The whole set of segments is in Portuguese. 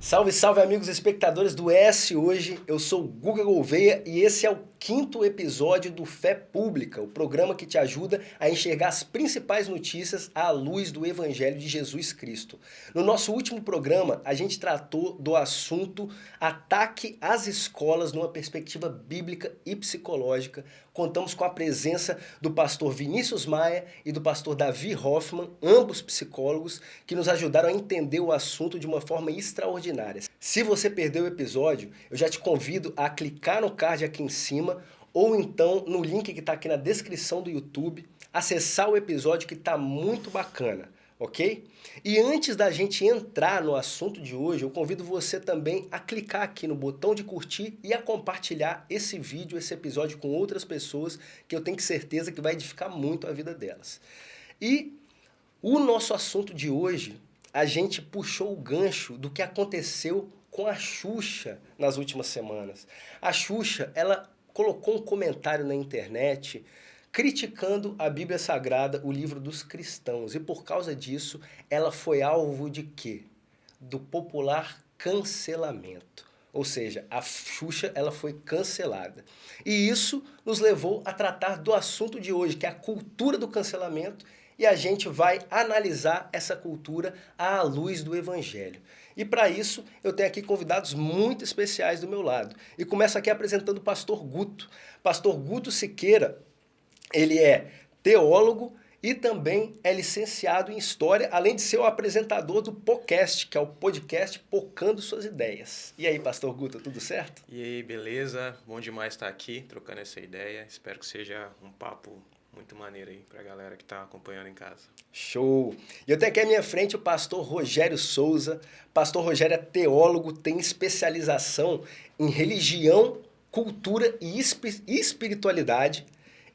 Salve, salve amigos espectadores do ES Hoje, eu sou o Guga Gouveia e esse é o 5º episódio do Fé Pública, o programa que te ajuda a enxergar as principais notícias à luz do Evangelho de Jesus Cristo. No nosso último programa, a gente tratou do assunto ataque às escolas numa perspectiva bíblica e psicológica. Contamos com a presença do pastor Vinícius Maia e do pastor Davi Hoffman, ambos psicólogos, que nos ajudaram a entender o assunto de uma forma extraordinária. Se você perdeu o episódio, eu já te convido a clicar no card aqui em cima ou então no link que está aqui na descrição do YouTube, acessar o episódio que está muito bacana, ok? E antes da gente entrar no assunto de hoje, eu convido você também a clicar aqui no botão de curtir e a compartilhar esse vídeo, esse episódio com outras pessoas que eu tenho certeza que vai edificar muito a vida delas. E o nosso assunto de hoje, a gente puxou o gancho do que aconteceu com a Xuxa nas últimas semanas. A Xuxa, ela colocou um comentário na internet criticando a Bíblia Sagrada, o livro dos cristãos. E por causa disso, ela foi alvo de quê? Do popular cancelamento. Ou seja, a Xuxa ela foi cancelada. E isso nos levou a tratar do assunto de hoje, que é a cultura do cancelamento, e a gente vai analisar essa cultura à luz do Evangelho. E para isso, eu tenho aqui convidados muito especiais do meu lado. E começo aqui apresentando o pastor Guto. Pastor Guto Siqueira, ele é teólogo e também é licenciado em História, além de ser o apresentador do podcast, que é o podcast Pocando Suas Ideias. E aí, pastor Guto, tudo certo? E aí, beleza? Bom demais estar aqui, trocando essa ideia. Espero que seja um papo muito maneiro aí pra galera que tá acompanhando em casa. Show! E eu tenho aqui à minha frente o pastor Rogério Souza. Pastor Rogério é teólogo, tem especialização em religião, cultura e espiritualidade.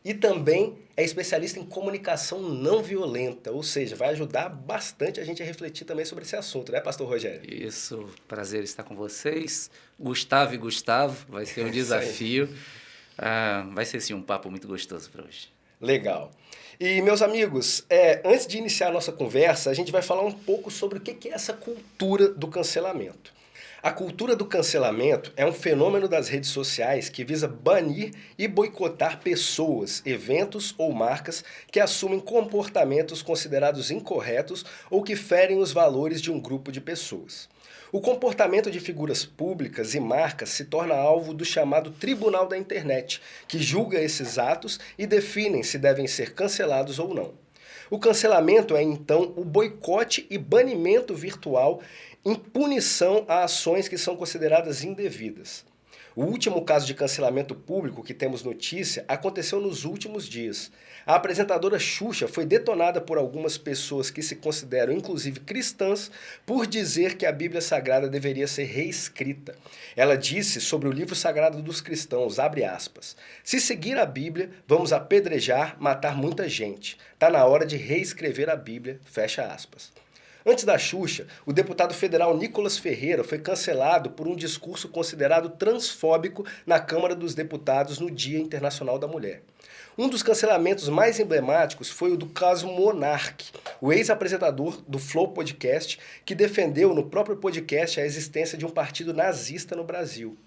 E também é especialista em comunicação não violenta, ou seja, vai ajudar bastante a gente a refletir também sobre esse assunto, né, pastor Rogério? Isso, prazer estar com vocês. Gustavo e Gustavo, vai ser um desafio. Vai ser sim um papo muito gostoso para hoje. Legal. E, meus amigos, antes de iniciar a nossa conversa, a gente vai falar um pouco sobre o que é essa cultura do cancelamento. A cultura do cancelamento é um fenômeno das redes sociais que visa banir e boicotar pessoas, eventos ou marcas que assumem comportamentos considerados incorretos ou que ferem os valores de um grupo de pessoas. O comportamento de figuras públicas e marcas se torna alvo do chamado Tribunal da Internet, que julga esses atos e define se devem ser cancelados ou não. O cancelamento é, então, o boicote e banimento virtual em punição a ações que são consideradas indevidas. O último caso de cancelamento público que temos notícia aconteceu nos últimos dias. A apresentadora Xuxa foi detonada por algumas pessoas que se consideram inclusive cristãs por dizer que a Bíblia Sagrada deveria ser reescrita. Ela disse sobre o livro sagrado dos cristãos, abre aspas, se seguir a Bíblia, vamos apedrejar, matar muita gente. Tá na hora de reescrever a Bíblia, fecha aspas. Antes da Xuxa, o deputado federal Nicolas Ferreira foi cancelado por um discurso considerado transfóbico na Câmara dos Deputados no Dia Internacional da Mulher. Um dos cancelamentos mais emblemáticos foi o do caso Monark, o ex-apresentador do Flow Podcast, que defendeu no próprio podcast a existência de um partido nazista no Brasil.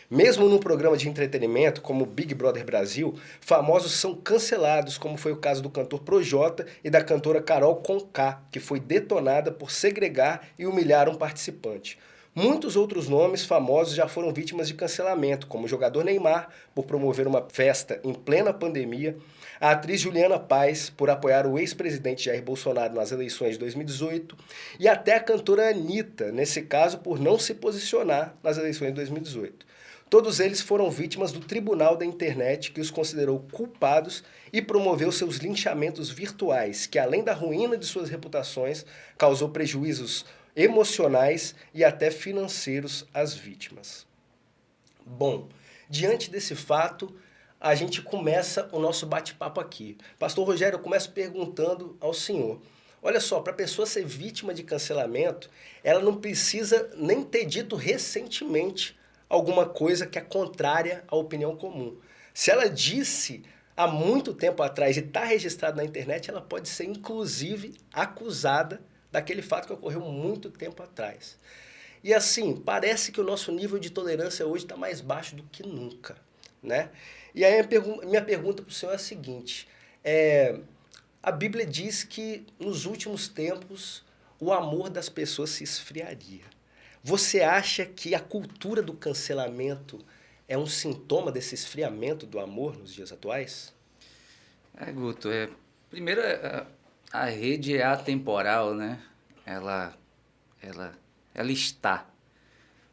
Mesmo num programa de entretenimento como Big Brother Brasil, famosos são cancelados, como foi o caso do cantor Projota e da cantora Carol Conká, que foi detonada por segregar e humilhar um participante. Muitos outros nomes famosos já foram vítimas de cancelamento, como o jogador Neymar, por promover uma festa em plena pandemia, a atriz Juliana Paes, por apoiar o ex-presidente Jair Bolsonaro nas eleições de 2018, e até a cantora Anitta, nesse caso por não se posicionar nas eleições de 2018. Todos eles foram vítimas do Tribunal da Internet, que os considerou culpados e promoveu seus linchamentos virtuais, que além da ruína de suas reputações, causou prejuízos emocionais e até financeiros às vítimas. Bom, diante desse fato, a gente começa o nosso bate-papo aqui. Pastor Rogério, eu começo perguntando ao senhor. Olha só, para a pessoa ser vítima de cancelamento, ela não precisa nem ter dito recentemente alguma coisa que é contrária à opinião comum. Se ela disse há muito tempo atrás e está registrado na internet, ela pode ser inclusive acusada daquele fato que ocorreu muito tempo atrás. E assim, parece que o nosso nível de tolerância hoje está mais baixo do que nunca, né? E aí minha pergunta para o senhor é a seguinte, a Bíblia diz que nos últimos tempos o amor das pessoas se esfriaria. Você acha que a cultura do cancelamento é um sintoma desse esfriamento do amor nos dias atuais? Guto, primeiro, a rede é atemporal, né? Ela está,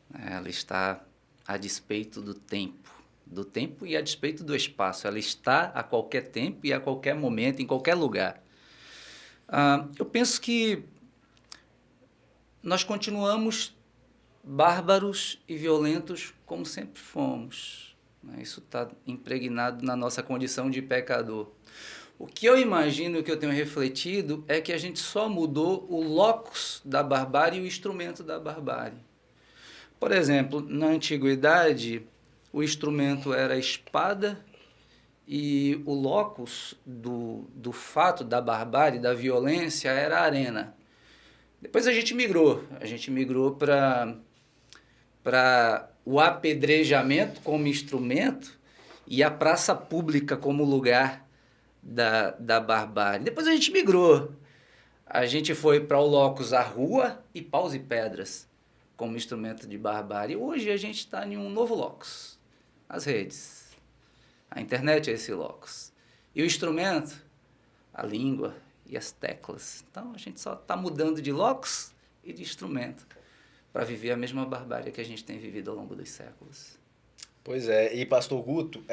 né? Ela está a despeito do tempo e a despeito do espaço. Ela está a qualquer tempo e a qualquer momento, em qualquer lugar. Eu penso que nós continuamos bárbaros e violentos como sempre fomos, né? Isso está impregnado na nossa condição de pecador. O que eu imagino, o que eu tenho refletido, é que a gente só mudou o locus da barbárie e o instrumento da barbárie. Por exemplo, na antiguidade, o instrumento era a espada e o locus do fato da barbárie, da violência, era a arena. Depois a gente migrou para o apedrejamento como instrumento e a praça pública como lugar da barbárie. Depois a gente migrou. A gente foi para o locus a rua e paus e pedras como instrumento de barbárie. Hoje a gente está em um novo locus. As redes. A internet é esse locus. E o instrumento? A língua e as teclas. Então a gente só está mudando de locus e de instrumento para viver a mesma barbárie que a gente tem vivido ao longo dos séculos. Pois é, e pastor Guto,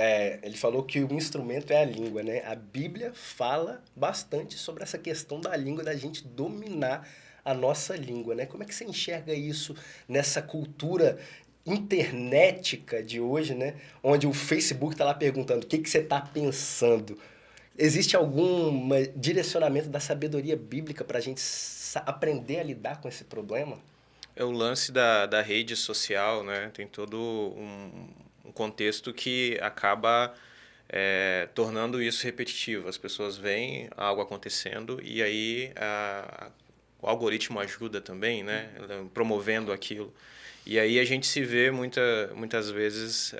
ele falou que o instrumento é a língua, né? A Bíblia fala bastante sobre essa questão da língua, da gente dominar a nossa língua, né? Como é que você enxerga isso nessa cultura internética de hoje, né? Onde o Facebook está lá perguntando o que você está pensando. Existe algum direcionamento da sabedoria bíblica para a gente aprender a lidar com esse problema? É o lance da rede social, né? Tem todo um contexto que acaba tornando isso repetitivo. As pessoas veem algo acontecendo e aí o algoritmo ajuda também, né? Promovendo aquilo. E aí a gente se vê muitas vezes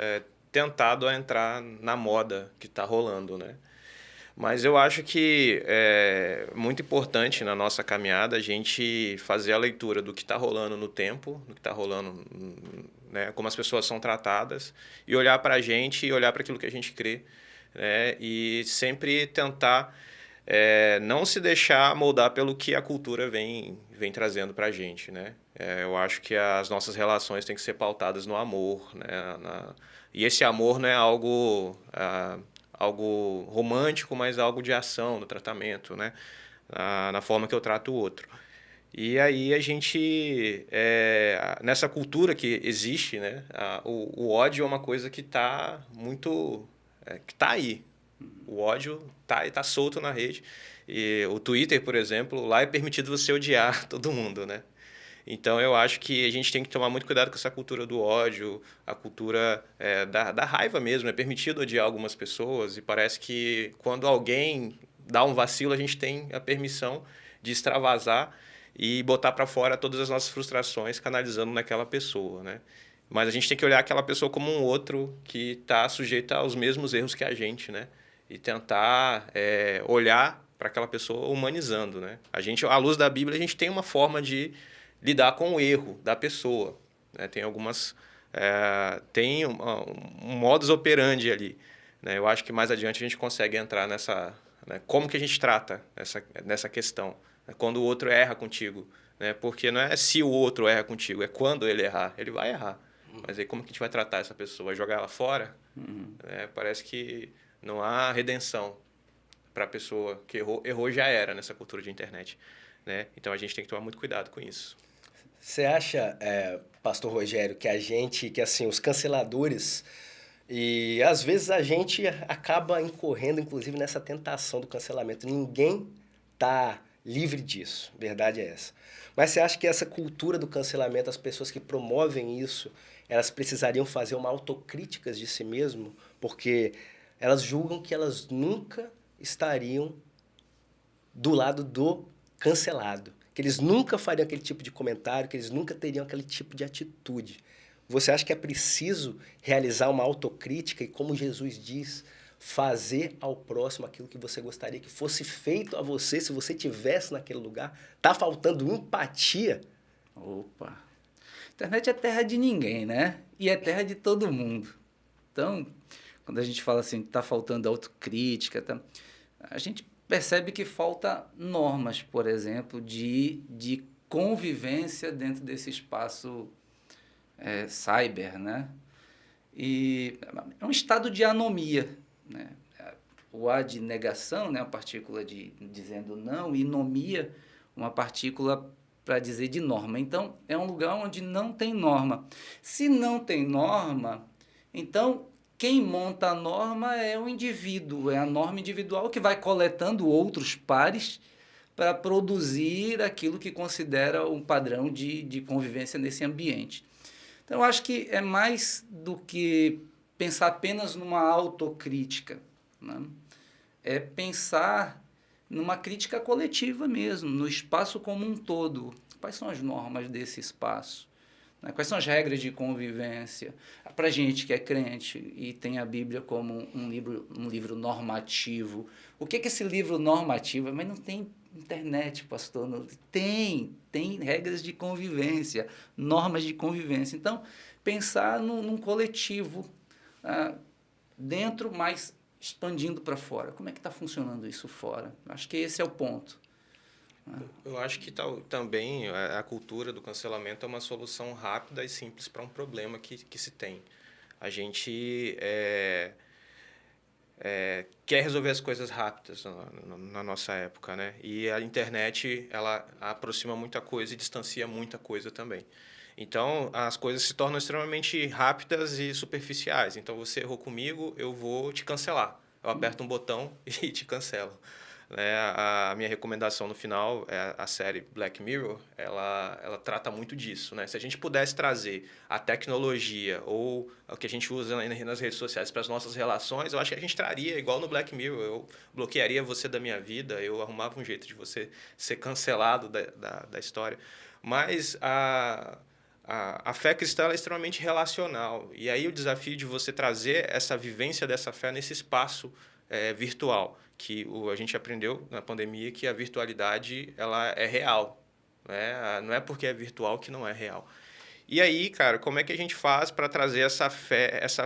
tentado a entrar na moda que está rolando, né? Mas eu acho que é muito importante na nossa caminhada a gente fazer a leitura do que está rolando no tempo, do que está rolando, né, como as pessoas são tratadas, e olhar para a gente e olhar para aquilo que a gente crê, né, e sempre tentar não se deixar moldar pelo que a cultura vem trazendo para a gente, né? Eu acho que as nossas relações têm que ser pautadas no amor, né? E esse amor não é algo romântico, mas algo de ação, no tratamento, né? Na forma que eu trato o outro. E aí a gente, nessa cultura que existe, né? O ódio é uma coisa que está muito... que está aí. O ódio tá solto na rede. E o Twitter, por exemplo, lá é permitido você odiar todo mundo, né? Então, eu acho que a gente tem que tomar muito cuidado com essa cultura do ódio, a cultura da raiva mesmo. É permitido odiar algumas pessoas e parece que quando alguém dá um vacilo, a gente tem a permissão de extravasar e botar para fora todas as nossas frustrações, canalizando naquela pessoa, né? Mas a gente tem que olhar aquela pessoa como um outro que está sujeito aos mesmos erros que a gente, né? E tentar olhar para aquela pessoa humanizando, né? À luz da Bíblia, a gente tem uma forma de lidar com o erro da pessoa, né? Tem algumas... tem um modus operandi ali, né? Eu acho que mais adiante a gente consegue entrar nessa... né? Como que a gente trata nessa questão, né? Quando o outro erra contigo, né? Porque não é se o outro erra contigo, é quando ele errar. Ele vai errar. Mas aí como que a gente vai tratar essa pessoa? Vai jogar ela fora? Parece que não há redenção para a pessoa que errou já era nessa cultura de internet, né? Então a gente tem que tomar muito cuidado com isso. Você acha, pastor Rogério, que assim, os canceladores, e às vezes a gente acaba incorrendo, inclusive, nessa tentação do cancelamento. Ninguém tá livre disso, verdade é essa. Mas você acha que essa cultura do cancelamento, as pessoas que promovem isso, elas precisariam fazer uma autocrítica de si mesmo? Porque elas julgam que elas nunca estariam do lado do cancelado. que eles nunca fariam aquele tipo de comentário, que eles nunca teriam aquele tipo de atitude. Você acha que é preciso realizar uma autocrítica e, como Jesus diz, fazer ao próximo aquilo que você gostaria que fosse feito a você se você estivesse naquele lugar? Tá faltando empatia? Opa! A internet é terra de ninguém, né? E é terra de todo mundo. Então, quando a gente fala assim, tá faltando autocrítica, a gente percebe que falta normas, por exemplo, de convivência dentro desse espaço cyber, né? E é um estado de anomia, né? O A de negação, né? A partícula dizendo não, e nomia, uma partícula para dizer de norma. Então, é um lugar onde não tem norma. Se não tem norma, então quem monta a norma é o indivíduo, é a norma individual que vai coletando outros pares para produzir aquilo que considera um padrão de convivência nesse ambiente. Então, eu acho que é mais do que pensar apenas numa autocrítica, né? É pensar numa crítica coletiva mesmo, no espaço como um todo. Quais são as normas desse espaço? Né? Quais são as regras de convivência? Para a gente que é crente e tem a Bíblia como um livro normativo, o que é esse livro normativo? Mas não tem internet, pastor. Não, tem regras de convivência, normas de convivência. Então, pensar num coletivo dentro, mas expandindo para fora. Como é que está funcionando isso fora? Acho que esse é o ponto. Eu acho que também a cultura do cancelamento é uma solução rápida e simples para um problema que se tem. A gente quer resolver as coisas rápidas na nossa época, né? E a internet, ela aproxima muita coisa e distancia muita coisa também. Então, as coisas se tornam extremamente rápidas e superficiais. Então, você errou comigo, eu vou te cancelar. Eu aperto um botão e te cancelo. Né? A minha recomendação no final é a série Black Mirror, ela trata muito disso. Né? Se a gente pudesse trazer a tecnologia ou o que a gente usa nas redes sociais para as nossas relações, eu acho que a gente traria, igual no Black Mirror, eu bloquearia você da minha vida, eu arrumava um jeito de você ser cancelado da história. Mas a fé cristã é extremamente relacional. E aí o desafio de você trazer essa vivência dessa fé nesse espaço virtual, que a gente aprendeu na pandemia que a virtualidade ela é real. Né? Não é porque é virtual que não é real. E aí, cara, como é que a gente faz para trazer essa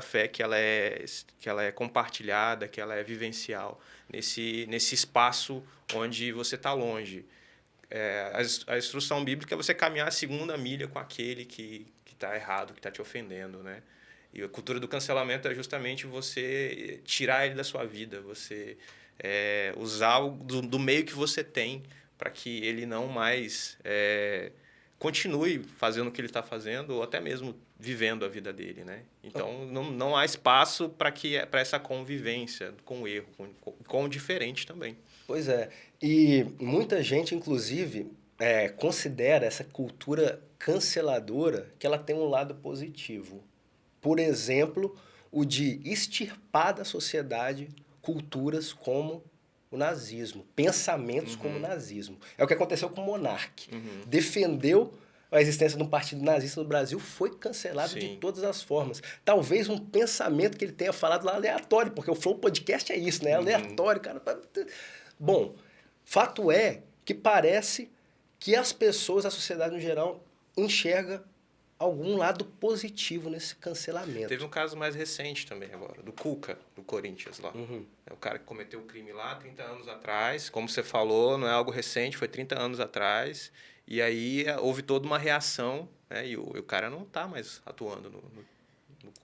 fé que ela é compartilhada, que ela é vivencial, nesse espaço onde você está longe? A instrução bíblica é você caminhar a segunda milha com aquele que está errado, que está te ofendendo, né? E a cultura do cancelamento é justamente você tirar ele da sua vida, você usar do meio que você tem para que ele não mais continue fazendo o que ele está fazendo ou até mesmo vivendo a vida dele, né? Então, não há espaço para essa convivência com o erro, com o diferente também. Pois é, e muita gente, inclusive, considera essa cultura canceladora que ela tem um lado positivo. Por exemplo, o de extirpar da sociedade culturas como o nazismo, pensamentos como o nazismo. É o que aconteceu com o Monark. Defendeu a existência de um partido nazista no Brasil, foi cancelado Sim. de todas as formas. Talvez um pensamento que ele tenha falado lá aleatório, porque o Flow Podcast é isso, né? Aleatório, cara. Bom, fato é que parece que as pessoas, a sociedade no geral, enxerga algum lado positivo nesse cancelamento. Teve um caso mais recente também agora, do Cuca, do Corinthians lá. É o cara que cometeu o crime lá 30 anos atrás. Como você falou, não é algo recente, foi 30 anos atrás. E aí houve toda uma reação, né? E o cara não está mais atuando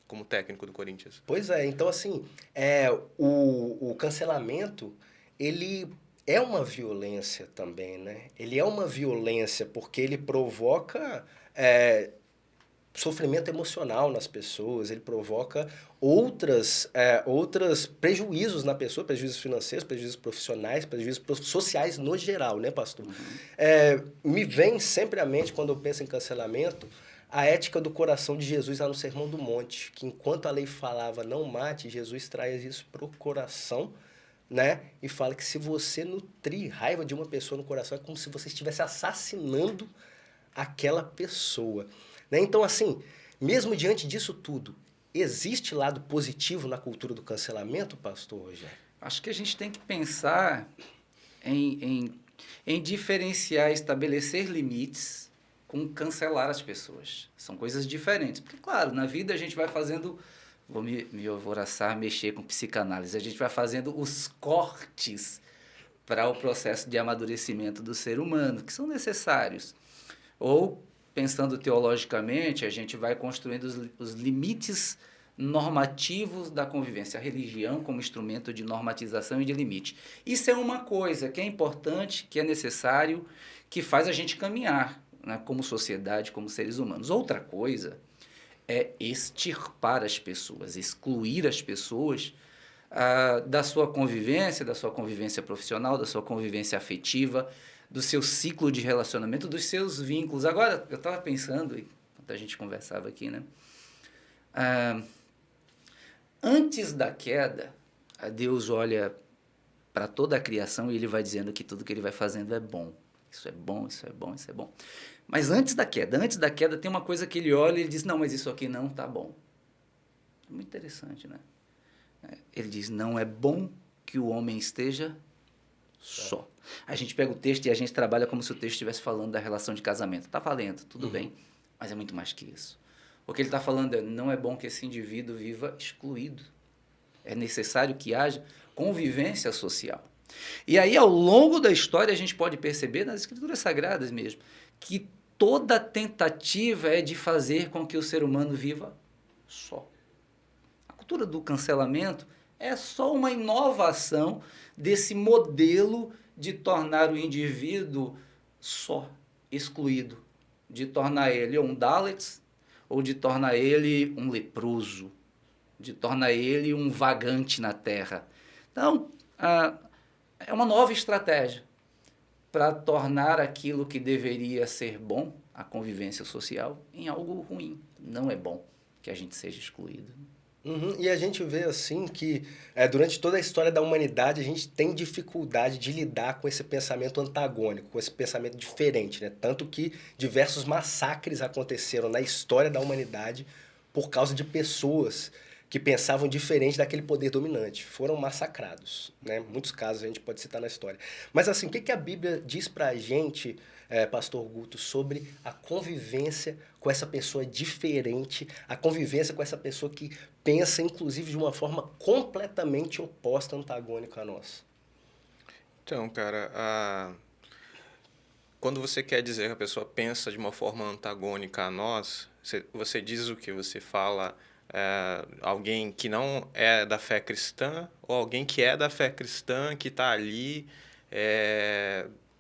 como técnico do Corinthians. Pois é, então assim, o cancelamento, ele é uma violência também, né? Ele é uma violência porque ele provoca sofrimento emocional nas pessoas, ele provoca outros prejuízos na pessoa, prejuízos financeiros, prejuízos profissionais, prejuízos sociais no geral, né, pastor? Me vem sempre à mente, quando eu penso em cancelamento, a ética do coração de Jesus lá no Sermão do Monte, que enquanto a lei falava não mate, Jesus traz isso para o coração né? E fala que se você nutrir raiva de uma pessoa no coração, é como se você estivesse assassinando aquela pessoa, né? Então, assim, mesmo diante disso tudo, existe lado positivo na cultura do cancelamento, pastor Rogério? Acho que a gente tem que pensar em diferenciar, estabelecer limites com cancelar as pessoas. São coisas diferentes. Porque, claro, na vida a gente vai fazendo, vou me alvoroçar, mexer com psicanálise, a gente vai fazendo os cortes para o processo de amadurecimento do ser humano, que são necessários. Ou, pensando teologicamente, a gente vai construindo os limites normativos da convivência, a religião como instrumento de normatização e de limite. Isso é uma coisa que é importante, que é necessário, que faz a gente caminhar, né, como sociedade, como seres humanos. Outra coisa é extirpar as pessoas, excluir as pessoas da sua convivência profissional, da sua convivência afetiva, do seu ciclo de relacionamento, dos seus vínculos. Agora, eu estava pensando, enquanto a gente conversava aqui, né? Antes da queda, Deus olha para toda a criação e ele vai dizendo que tudo que ele vai fazendo é bom. Isso é bom, isso é bom, isso é bom. Mas antes da queda tem uma coisa que ele olha e ele diz, não, mas isso aqui não está bom. É muito interessante, né? Ele diz, não é bom que o homem esteja só. A gente pega o texto e a gente trabalha como se o texto estivesse falando da relação de casamento. Está valendo, tudo bem, mas é muito mais que isso. O que ele está falando é, não é bom que esse indivíduo viva excluído. É necessário que haja convivência social. E aí, ao longo da história, a gente pode perceber, nas escrituras sagradas mesmo, que toda tentativa é de fazer com que o ser humano viva só. A cultura do cancelamento é só uma inovação desse modelo de tornar o indivíduo só, excluído, de tornar ele um Dalit, ou de tornar ele um leproso, de tornar ele um vagante na terra. Então, é uma nova estratégia para tornar aquilo que deveria ser bom, a convivência social, em algo ruim. Não é bom que a gente seja excluído. E a gente vê assim que durante toda a história da humanidade a gente tem dificuldade de lidar com esse pensamento antagônico, com esse pensamento diferente, né? Tanto que diversos massacres aconteceram na história da humanidade por causa de pessoas que pensavam diferente daquele poder dominante. Foram massacrados, né? Muitos casos a gente pode citar na história. Mas assim, o que a Bíblia diz pra gente, Pastor Guto, sobre a convivência com essa pessoa diferente, a convivência com essa pessoa que pensa, inclusive, de uma forma completamente oposta, antagônica a nós? Então, cara, quando você quer dizer que a pessoa pensa de uma forma antagônica a nós, você diz o que? Você fala alguém que não é da fé cristã ou alguém que é da fé cristã que está ali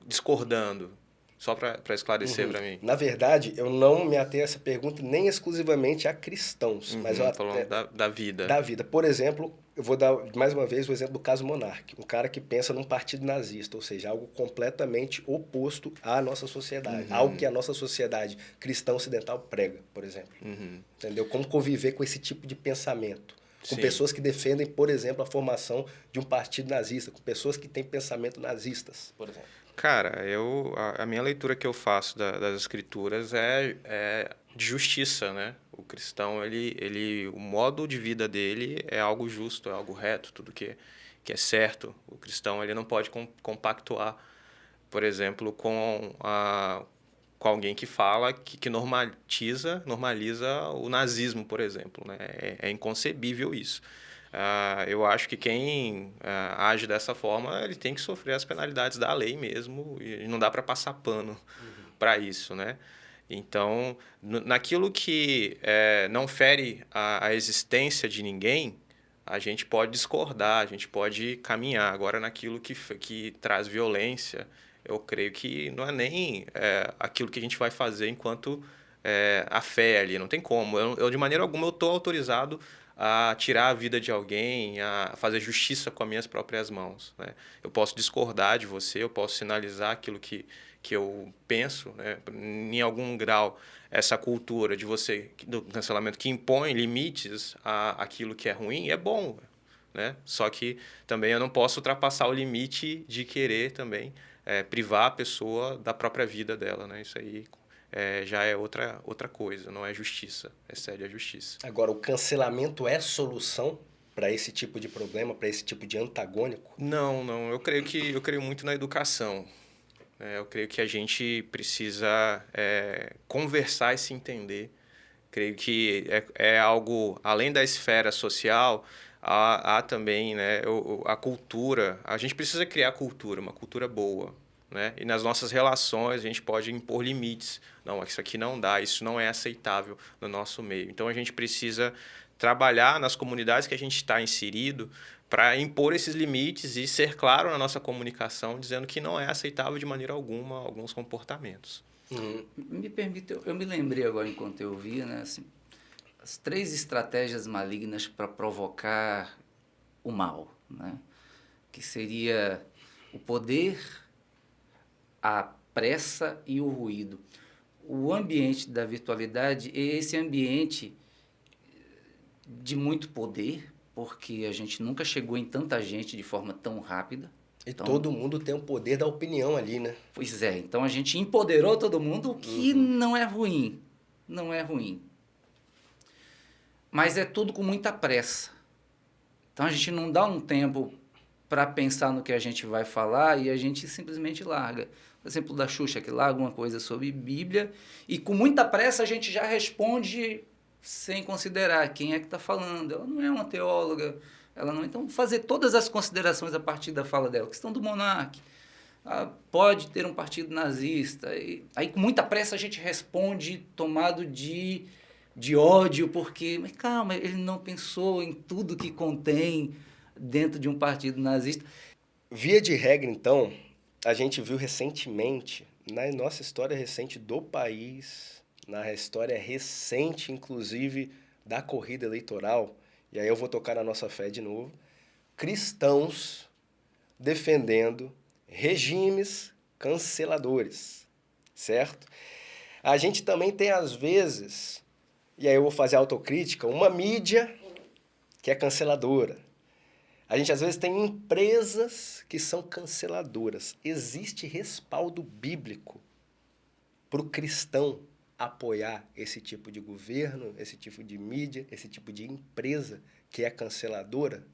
discordando? Só para esclarecer para mim. Na verdade, eu não me atenho a essa pergunta nem exclusivamente a cristãos. Mas eu falando da vida. Da vida. Por exemplo, eu vou dar mais uma vez o exemplo do caso Monark. Um cara que pensa num partido nazista, ou seja, algo completamente oposto à nossa sociedade. Algo que a nossa sociedade cristã ocidental prega, por exemplo. Entendeu? Como conviver com esse tipo de pensamento. Com pessoas que defendem, por exemplo, a formação de um partido nazista. Com pessoas que têm pensamento nazistas, por exemplo. Cara, a minha leitura que eu faço das escrituras é de justiça, né? O cristão, o modo de vida dele é algo justo, é algo reto, tudo que é certo. O cristão, ele não pode compactuar, por exemplo, com alguém que fala, que normaliza o nazismo, por exemplo, né? É inconcebível isso. Eu acho que quem age dessa forma, ele tem que sofrer as penalidades da lei mesmo, e não dá para passar pano para isso, né? Então, naquilo que não fere a existência de ninguém, a gente pode discordar, a gente pode caminhar. Agora, naquilo que traz violência, eu creio que não é nem aquilo que a gente vai fazer enquanto a fé ali, não tem como. Eu de maneira alguma, eu estou autorizado a tirar a vida de alguém, a fazer justiça com as minhas próprias mãos, né? Eu posso discordar de você, eu posso sinalizar aquilo que eu penso, né? Em algum grau, essa cultura do cancelamento que impõe limites àquilo que é ruim é bom. né? Só que também eu não posso ultrapassar o limite de querer também privar a pessoa da própria vida dela, né? Isso aí já é outra coisa, não é justiça, excede a justiça. Agora, o cancelamento é solução para esse tipo de problema, para esse tipo de antagônico? Não. Eu creio muito na educação. Eu creio que a gente precisa conversar e se entender. Creio que é algo, além da esfera social, há também, né, a cultura. A gente precisa criar cultura, uma cultura boa. Né? E nas nossas relações a gente pode impor limites. Não, isso aqui não dá, isso não é aceitável no nosso meio. Então a gente precisa trabalhar nas comunidades que a gente está inserido para impor esses limites e ser claro na nossa comunicação, dizendo que não é aceitável de maneira alguma alguns comportamentos. Me permite, eu me lembrei agora enquanto eu ouvia, né, assim, as 3 estratégias malignas para provocar o mal, né? Que seria o poder, a pressa e o ruído. O ambiente da virtualidade é esse ambiente de muito poder, porque a gente nunca chegou em tanta gente de forma tão rápida. E então, todo mundo tem o poder da opinião ali, né? Pois é, então a gente empoderou todo mundo, o que não é ruim, não é ruim. Mas é tudo com muita pressa. Então a gente não dá um tempo para pensar no que a gente vai falar e a gente simplesmente larga. Por exemplo, da Xuxa, que larga uma coisa sobre Bíblia e com muita pressa a gente já responde sem considerar quem é que está falando. Ela não é uma teóloga, ela não. Então, fazer todas as considerações a partir da fala dela. Questão do monarca. Pode ter um partido nazista. E aí, com muita pressa, a gente responde tomado de ódio, porque, mas calma, ele não pensou em tudo que contém dentro de um partido nazista. Via de regra, então, a gente viu recentemente, na nossa história recente do país, na história recente, inclusive, da corrida eleitoral, e aí eu vou tocar na nossa fé de novo, cristãos defendendo regimes canceladores, certo? A gente também tem, às vezes, e aí eu vou fazer autocrítica, uma mídia que é canceladora. A gente, às vezes, tem empresas que são canceladoras. Existe respaldo bíblico para o cristão apoiar esse tipo de governo, esse tipo de mídia, esse tipo de empresa que é canceladora?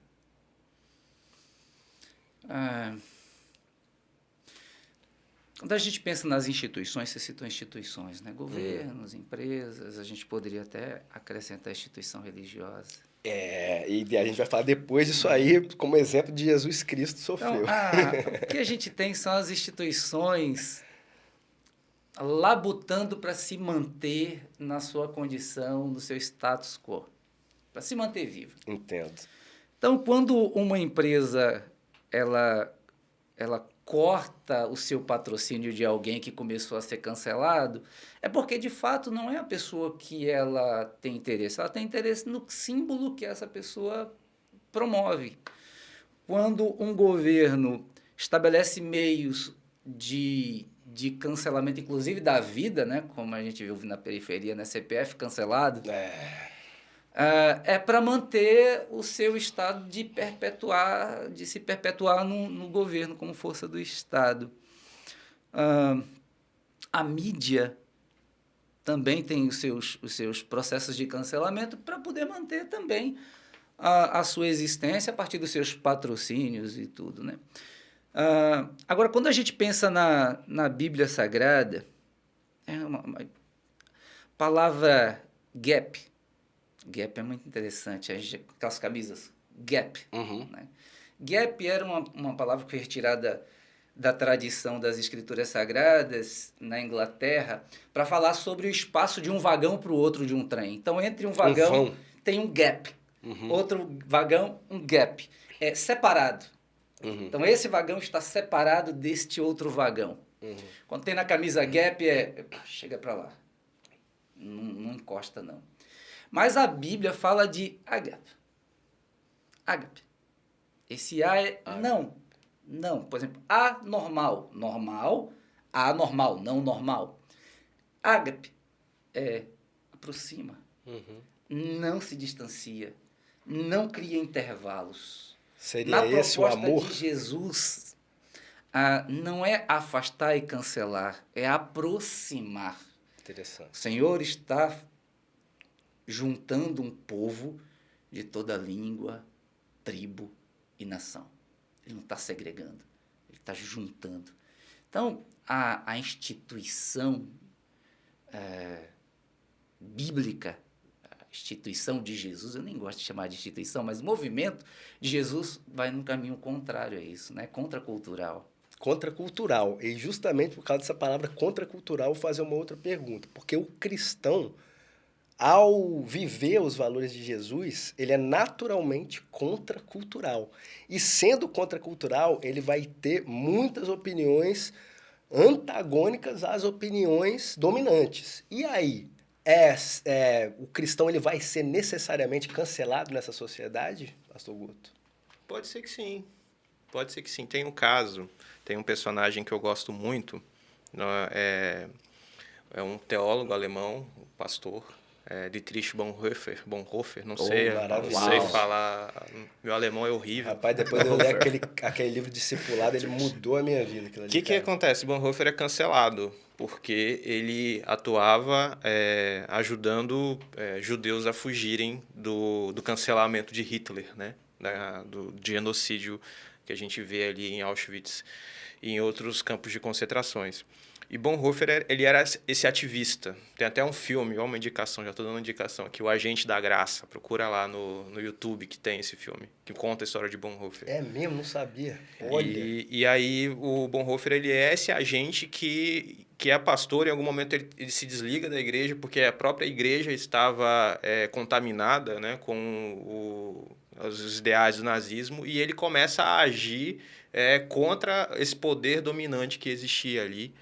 Quando a gente pensa nas instituições, você citou instituições, né? Governos, empresas, a gente poderia até acrescentar instituição religiosa. E a gente vai falar depois disso aí como exemplo de Jesus Cristo sofreu. Então, o que a gente tem são as instituições labutando para se manter na sua condição, no seu status quo, para se manter viva. Entendo. Então, quando uma empresa ela corta o seu patrocínio de alguém que começou a ser cancelado, é porque, de fato, não é a pessoa que ela tem interesse. Ela tem interesse no símbolo que essa pessoa promove. Quando um governo estabelece meios de cancelamento, inclusive da vida, né, como a gente viu na periferia, né, CPF cancelado, é para manter o seu estado de se perpetuar no governo como força do Estado. A mídia também tem os seus processos de cancelamento para poder manter também a sua existência a partir dos seus patrocínios e tudo, né? Agora, quando a gente pensa na Bíblia Sagrada, uma palavra gap é muito interessante. Aquelas camisas Gap. Né? Gap era uma palavra que foi retirada da tradição das escrituras sagradas na Inglaterra para falar sobre o espaço de um vagão para o outro de um trem. Então, entre um vagão tem um gap. Outro vagão, um gap. É separado. Então, esse vagão está separado deste outro vagão. Quando tem na camisa Gap, chega para lá. Não encosta, não. Mas a Bíblia fala de ágape. Ágape. Esse A é não. Não. Por exemplo, anormal. Normal. Anormal, não normal. Ágape aproxima. Não se distancia. Não cria intervalos. Seria esse o amor? Na proposta de Jesus, não é afastar e cancelar, é aproximar. Interessante. O Senhor está juntando um povo de toda língua, tribo e nação. Ele não está segregando, ele está juntando. Então, a instituição bíblica, a instituição de Jesus, eu nem gosto de chamar de instituição, mas o movimento de Jesus vai num caminho contrário a isso, né? Contracultural. Contracultural. E justamente por causa dessa palavra contracultural, eu vou fazer uma outra pergunta. Porque o cristão, ao viver os valores de Jesus, ele é naturalmente contracultural. E sendo contracultural, ele vai ter muitas opiniões antagônicas às opiniões dominantes. E aí, o cristão ele vai ser necessariamente cancelado nessa sociedade, Pastor Guto? Pode ser que sim. Pode ser que sim. Tem um caso, tem um personagem que eu gosto muito, é um teólogo alemão, um pastor, Dietrich Bonhoeffer, não sei falar, meu alemão é horrível. Rapaz, depois eu ler aquele livro Discipulado, ele mudou a minha vida. O que acontece? Bonhoeffer é cancelado, porque ele atuava ajudando judeus a fugirem do cancelamento de Hitler, né? Do genocídio que a gente vê ali em Auschwitz e em outros campos de concentrações. E Bonhoeffer, ele era esse ativista. Tem até um filme, uma indicação, já estou dando uma indicação aqui, O Agente da Graça. Procura lá no YouTube que tem esse filme, que conta a história de Bonhoeffer. É mesmo? Não sabia. Olha. E aí o Bonhoeffer, ele é esse agente que é pastor, em algum momento ele se desliga da igreja, porque a própria igreja estava contaminada, né, com os ideais do nazismo, e ele começa a agir contra esse poder dominante que existia ali.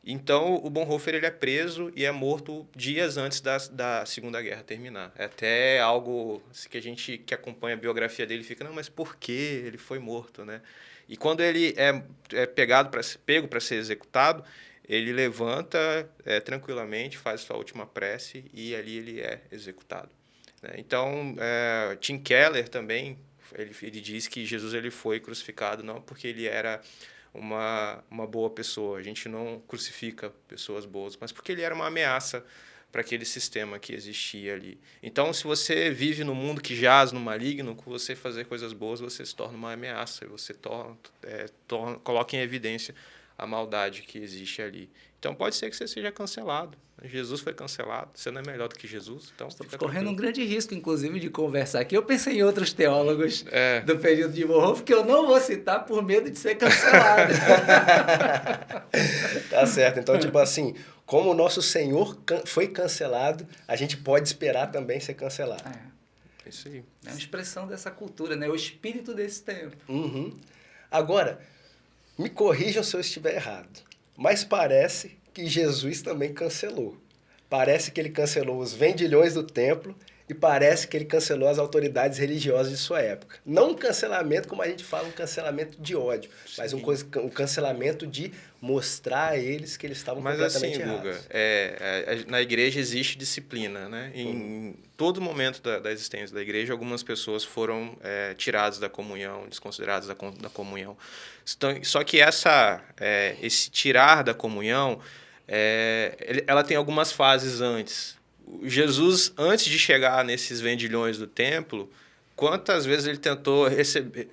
Então, o Bonhoeffer ele é preso e é morto dias antes da Segunda Guerra terminar. É até algo assim, que a gente que acompanha a biografia dele fica, não, mas por que ele foi morto, né? E quando ele é pego para ser executado, ele levanta tranquilamente, faz sua última prece e ali ele é executado, né? Então, Tim Keller também, ele diz que Jesus ele foi crucificado não porque ele era uma boa pessoa. A gente não crucifica pessoas boas, mas porque ele era uma ameaça para aquele sistema que existia ali. Então, se você vive num mundo que jaz no maligno, com você fazer coisas boas, você se torna uma ameaça, você coloca em evidência a maldade que existe ali. Então, pode ser que você seja cancelado. Jesus foi cancelado, você não é melhor do que Jesus. Então, estamos correndo um grande risco, inclusive, de conversar aqui. Eu pensei em outros teólogos do período de Bonhoeffer, que eu não vou citar por medo de ser cancelado. Tá certo. Então, tipo assim, como o nosso Senhor foi cancelado, a gente pode esperar também ser cancelado. Isso aí. É uma expressão dessa cultura, né? O espírito desse tempo. Uhum. Agora, me corrijam se eu estiver errado, mas parece que Jesus também cancelou. Parece que ele cancelou os vendilhões do templo e parece que ele cancelou as autoridades religiosas de sua época. Não um cancelamento como a gente fala, um cancelamento de ódio, mas um cancelamento de mostrar a eles que eles estavam completamente errados. Mas assim, Guga, na igreja existe disciplina, né? Em todo momento da existência da igreja, algumas pessoas foram tiradas da comunhão, desconsideradas da comunhão. Só que esse tirar da comunhão, ela tem algumas fases antes. Jesus, antes de chegar nesses vendilhões do templo, quantas vezes ele tentou receber,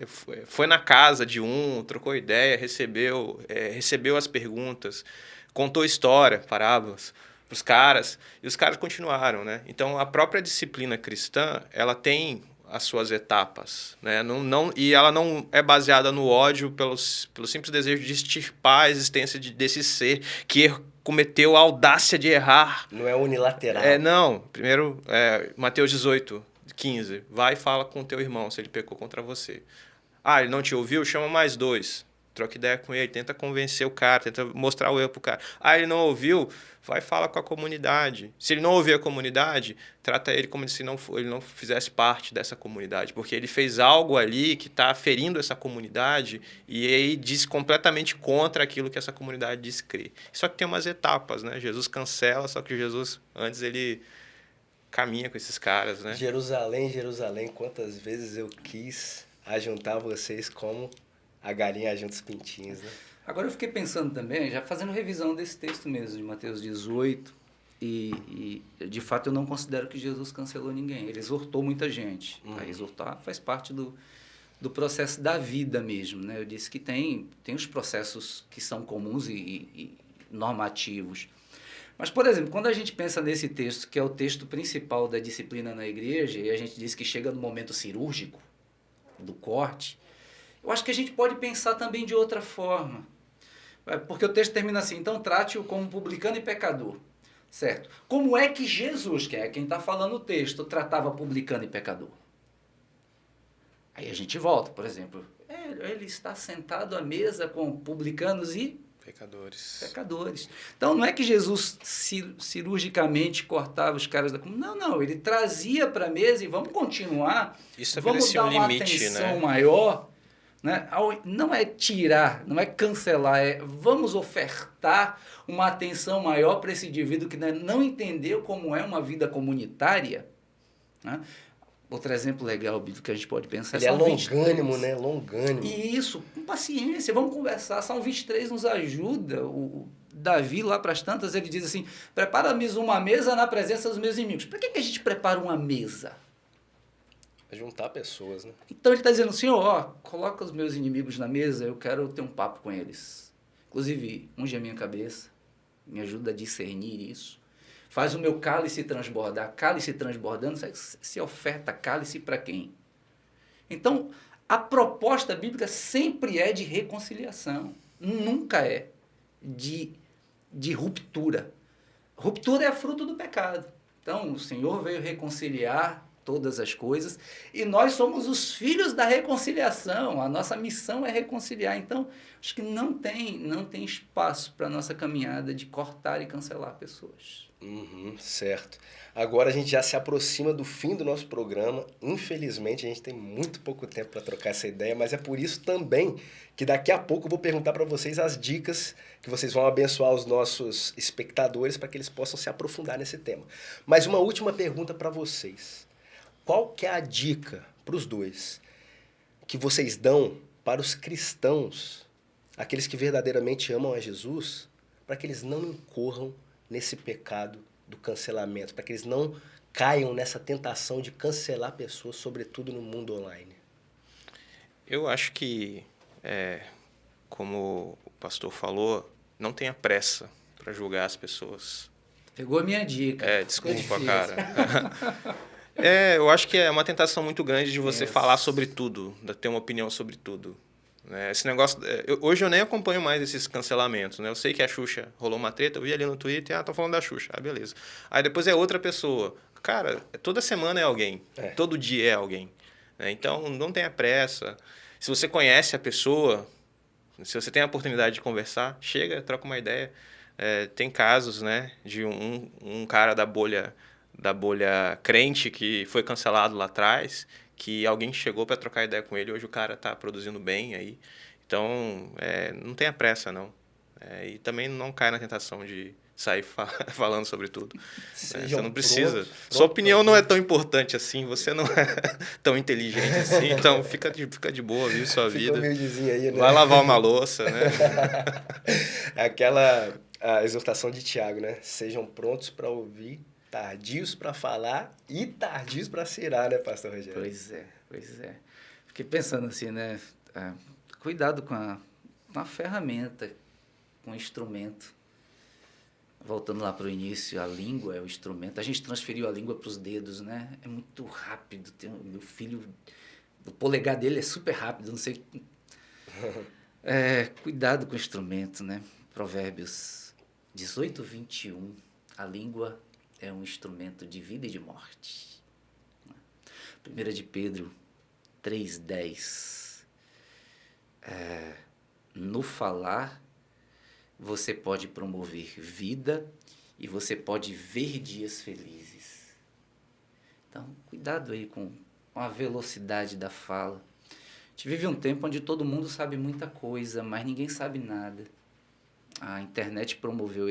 foi na casa de trocou ideia, recebeu as perguntas, contou história, parábolas para os caras, e os caras continuaram, né? Então, a própria disciplina cristã, ela tem as suas etapas, né? E ela não é baseada no ódio pelo simples desejo de extirpar a existência desse ser que cometeu a audácia de errar. Não é unilateral. Não. Primeiro, Mateus 18, 15. Vai e fala com o teu irmão se ele pecou contra você. Ele não te ouviu? Chama mais 2. Troca ideia com ele, tenta convencer o cara, tenta mostrar o erro pro cara. Ele não ouviu? Vai e fala com a comunidade. Se ele não ouvir a comunidade, trata ele como se ele não fizesse parte dessa comunidade, porque ele fez algo ali que está ferindo essa comunidade e aí diz completamente contra aquilo que essa comunidade diz crer. Só que tem umas etapas, né? Jesus cancela, só que Jesus, antes ele caminha com esses caras, né? Jerusalém, Jerusalém, quantas vezes eu quis ajuntar vocês como a galinha ajunta os pintinhos, né? Agora eu fiquei pensando também, já fazendo revisão desse texto mesmo, de Mateus 18, e de fato eu não considero que Jesus cancelou ninguém. Ele exortou muita gente. Tá? Exortar faz parte do processo da vida mesmo, né? Eu disse que tem os processos que são comuns e normativos. Mas, por exemplo, quando a gente pensa nesse texto, que é o texto principal da disciplina na igreja, e a gente diz que chega no momento cirúrgico, do corte, eu acho que a gente pode pensar também de outra forma. Porque o texto termina assim, então trate-o como publicano e pecador. Certo? Como é que Jesus, que é quem está falando o texto, tratava publicano e pecador? Aí a gente volta, por exemplo, ele está sentado à mesa com publicanos e pecadores. Então não é que Jesus cirurgicamente cortava os caras da comunidade. Não, ele trazia para a mesa e vamos continuar. Vamos dar uma atenção maior. Né? Não é tirar, não é cancelar, vamos ofertar uma atenção maior para esse indivíduo que não entendeu como é uma vida comunitária. Né? Outro exemplo legal que a gente pode pensar é Salmo 23. Longânimo, né? Longânimo. Isso, com paciência, vamos conversar. Salmo 23 nos ajuda. O Davi, lá para as tantas, ele diz assim, prepara-me uma mesa na presença dos meus inimigos. Para que a gente prepara uma mesa? É juntar pessoas, né? Então ele está dizendo, Senhor, coloca os meus inimigos na mesa, eu quero ter um papo com eles. Inclusive, unge a minha cabeça, me ajuda a discernir isso. Faz o meu cálice transbordar. Cálice transbordando, se oferta cálice para quem? Então, a proposta bíblica sempre é de reconciliação. Nunca é de ruptura. Ruptura é fruto do pecado. Então, o Senhor veio reconciliar todas as coisas, e nós somos os filhos da reconciliação, a nossa missão é reconciliar. Então, acho que não tem espaço para a nossa caminhada de cortar e cancelar pessoas. Certo. Agora a gente já se aproxima do fim do nosso programa. Infelizmente, a gente tem muito pouco tempo para trocar essa ideia, mas é por isso também que daqui a pouco eu vou perguntar para vocês as dicas que vocês vão abençoar os nossos espectadores para que eles possam se aprofundar nesse tema. Mas uma última pergunta para vocês. Qual que é a dica para os dois que vocês dão para os cristãos, aqueles que verdadeiramente amam a Jesus, para que eles não incorram nesse pecado do cancelamento, para que eles não caiam nessa tentação de cancelar pessoas, sobretudo no mundo online? Eu acho que, como o pastor falou, não tenha pressa para julgar as pessoas. Pegou a minha dica. Desculpa, cara. Eu acho que é uma tentação muito grande de você falar sobre tudo, de ter uma opinião sobre tudo. Né? Esse negócio, hoje eu nem acompanho mais esses cancelamentos. Né? Eu sei que a Xuxa rolou uma treta, eu vi ali no Twitter, tô falando da Xuxa, beleza. Aí depois é outra pessoa. Cara, toda semana é alguém, todo dia é alguém. Né? Então, não tenha pressa. Se você conhece a pessoa, se você tem a oportunidade de conversar, chega, troca uma ideia. Tem casos, né, de um cara da bolha crente que foi cancelado lá atrás, que alguém chegou para trocar ideia com ele, hoje o cara está produzindo bem aí. Então, não tenha pressa, não. E também não caia na tentação de sair falando sobre tudo. Você não precisa. Sua opinião não é tão importante assim, você não é tão inteligente assim, então fica de boa, vive sua vida. Aí, né? Vai lavar uma louça, né? A exortação de Tiago, né? Sejam prontos para ouvir, tardios para falar e tardios para se irar, né, pastor Rogério? Pois é. Fiquei pensando assim, né? Cuidado com a ferramenta, com o instrumento. Voltando lá para o início, a língua é o instrumento. A gente transferiu a língua para os dedos, né? É muito rápido. Meu filho, o polegar dele é super rápido, não sei. Cuidado com o instrumento, né? Provérbios 18, 21. A língua é um instrumento de vida e de morte. 1 de Pedro 3,10. No falar, você pode promover vida e você pode ver dias felizes. Então, cuidado aí com a velocidade da fala. A gente vive um tempo onde todo mundo sabe muita coisa, mas ninguém sabe nada. A internet promoveu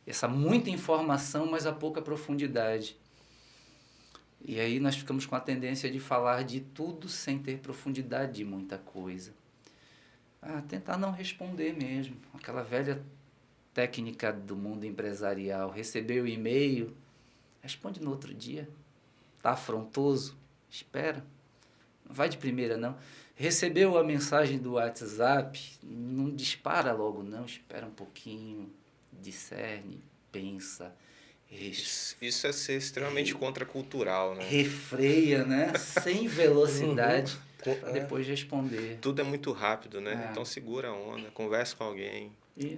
essa muita informação, mas a pouca profundidade. E aí nós ficamos com a tendência de falar de tudo sem ter profundidade de muita coisa. Tentar não responder mesmo. Aquela velha técnica do mundo empresarial. Recebeu o e-mail, responde no outro dia. Está afrontoso? Espera. Não vai de primeira, não. Recebeu a mensagem do WhatsApp, não dispara logo, não. Espera um pouquinho, discerne, pensa. Isso é ser extremamente contracultural, né? Refreia, né? Sem velocidade, para depois responder. Tudo é muito rápido, né? Então segura a onda, conversa com alguém.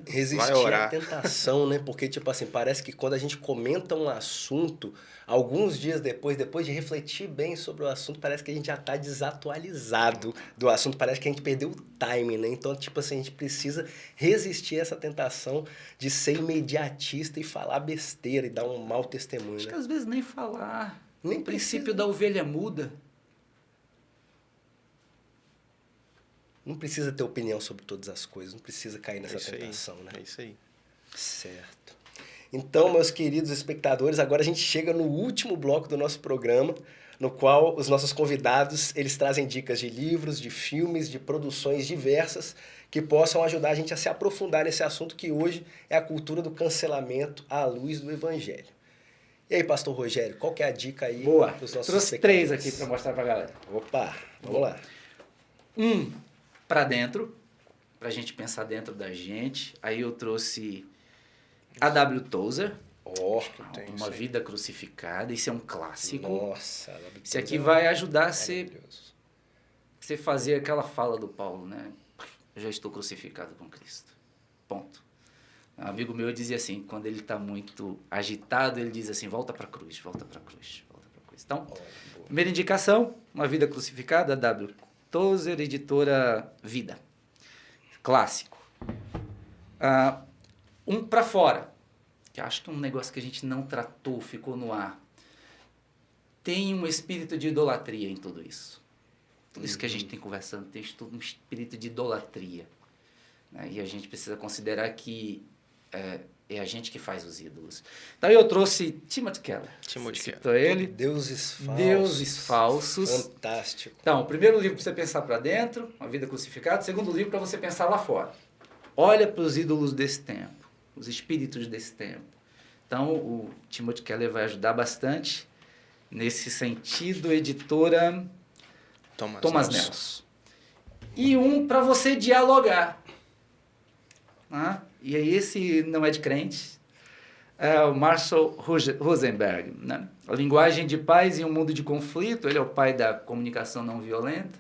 Resistir à tentação, né? Porque, tipo assim, parece que quando a gente comenta um assunto, alguns dias depois de refletir bem sobre o assunto, parece que a gente já está desatualizado do assunto, parece que a gente perdeu o time, né? Então, tipo assim, a gente precisa resistir a essa tentação de ser imediatista e falar besteira e dar um mau testemunho, Acho né? que às vezes nem falar. Nem o princípio precisa. da ovelha muda. Não precisa ter opinião sobre todas as coisas, não precisa cair nessa tentação, aí, né? É isso aí. Certo. Então, meus queridos espectadores, agora a gente chega no último bloco do nosso programa, no qual os nossos convidados, eles trazem dicas de livros, de filmes, de produções diversas que possam ajudar a gente a se aprofundar nesse assunto que hoje é a cultura do cancelamento à luz do Evangelho. E aí, pastor Rogério, qual que é a dica aí Boa. dos nossos Trouxe espectadores? 3 aqui para mostrar para a galera. Opa, vamos lá. Para dentro, para a gente pensar dentro da gente. Aí eu trouxe A.W. Tozer, Uma Vida Crucificada. Isso é um clássico. Nossa. Esse aqui vai ajudar a você fazer aquela fala do Paulo, né? Eu já estou crucificado com Cristo. Ponto. Um amigo meu dizia assim, quando ele está muito agitado, ele diz assim, volta para a cruz, volta para a cruz, volta para a cruz. Então, primeira indicação, Uma Vida Crucificada, A.W. Tozer, editora Vida. Clássico. Para fora, que acho que é um negócio que a gente não tratou, ficou no ar. Tem um espírito de idolatria em tudo isso. Tudo isso que a gente tem conversando, tem um espírito de idolatria. Né? E a gente precisa considerar que é a gente que faz os ídolos. Então eu trouxe Timothy Keller. Citou ele. Deuses Falsos. Fantástico. Então, o primeiro livro para você pensar para dentro, Uma Vida Crucificada. O segundo livro para você pensar lá fora. Olha para os ídolos desse tempo, os espíritos desse tempo. Então, o Timothy Keller vai ajudar bastante nesse sentido, editora Thomas Nelson. E um para você dialogar. E aí esse não é de crente, é o Marshall Rosenberg, né? A Linguagem de Paz em um Mundo de Conflito. Ele é o pai da comunicação não violenta.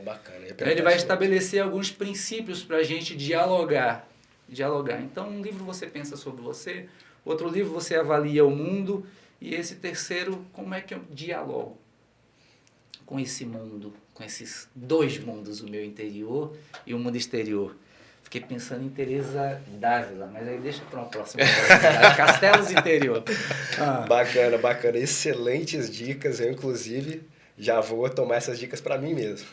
Bacana. Ele vai estabelecer alguns princípios para a gente dialogar. Então, um livro você pensa sobre você, outro livro você avalia o mundo, e esse terceiro, como é que eu dialogo com esse mundo, com esses dois mundos, o meu interior e o mundo exterior. Fiquei pensando em Teresa Dávila, mas aí deixa para uma próxima oportunidade. Castelos Interior. Bacana. Excelentes dicas. Eu, inclusive, já vou tomar essas dicas para mim mesmo.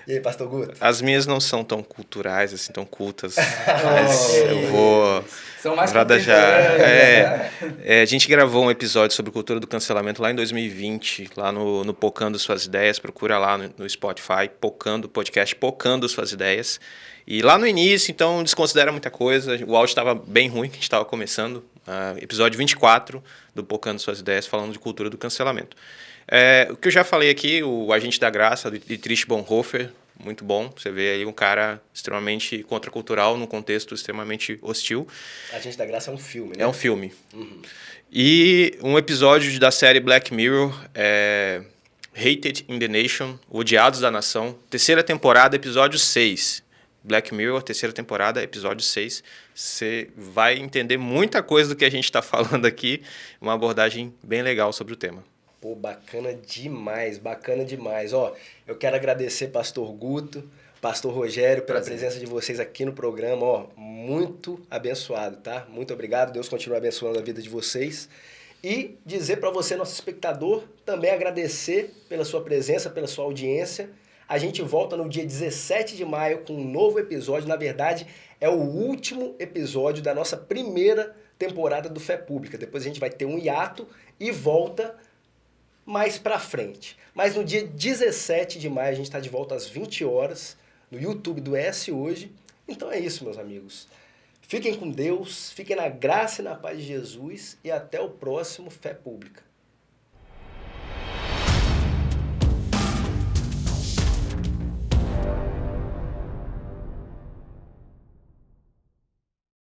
E aí, pastor Guto? As minhas não são tão culturais, assim, tão cultas. Mas eu vou... São mais contemporâneas. A gente gravou um episódio sobre cultura do cancelamento lá em 2020, lá no Pocando Suas Ideias. Procura lá no Spotify, podcast Pocando Suas Ideias. E lá no início, então, desconsidera muita coisa. O áudio estava bem ruim, que a gente estava começando. Episódio 24 do Pocando Suas Ideias, falando de cultura do cancelamento. O que eu já falei aqui, o Agente da Graça, de Dietrich Bonhoeffer, muito bom. Você vê aí um cara extremamente contracultural, num contexto extremamente hostil. Agente da Graça é um filme, né? É um filme. Uhum. E um episódio da série Black Mirror, Hated in the Nation, Odiados da Nação, terceira temporada, episódio 6. Black Mirror, terceira temporada, episódio 6. Você vai entender muita coisa do que a gente está falando aqui, uma abordagem bem legal sobre o tema. Bacana demais. Eu quero agradecer pastor Guto, pastor Rogério, pela presença de vocês aqui no programa. Muito abençoado, tá? Muito obrigado, Deus continue abençoando a vida de vocês. E dizer para você, nosso espectador, também agradecer pela sua presença, pela sua audiência. A gente volta no dia 17 de maio com um novo episódio. Na verdade, é o último episódio da nossa primeira temporada do Fé Pública. Depois a gente vai ter um hiato e volta mais pra frente. Mas no dia 17 de maio a gente está de volta às 20 horas no YouTube do ES Hoje. Então é isso, meus amigos. Fiquem com Deus, fiquem na graça e na paz de Jesus e até o próximo Fé Pública.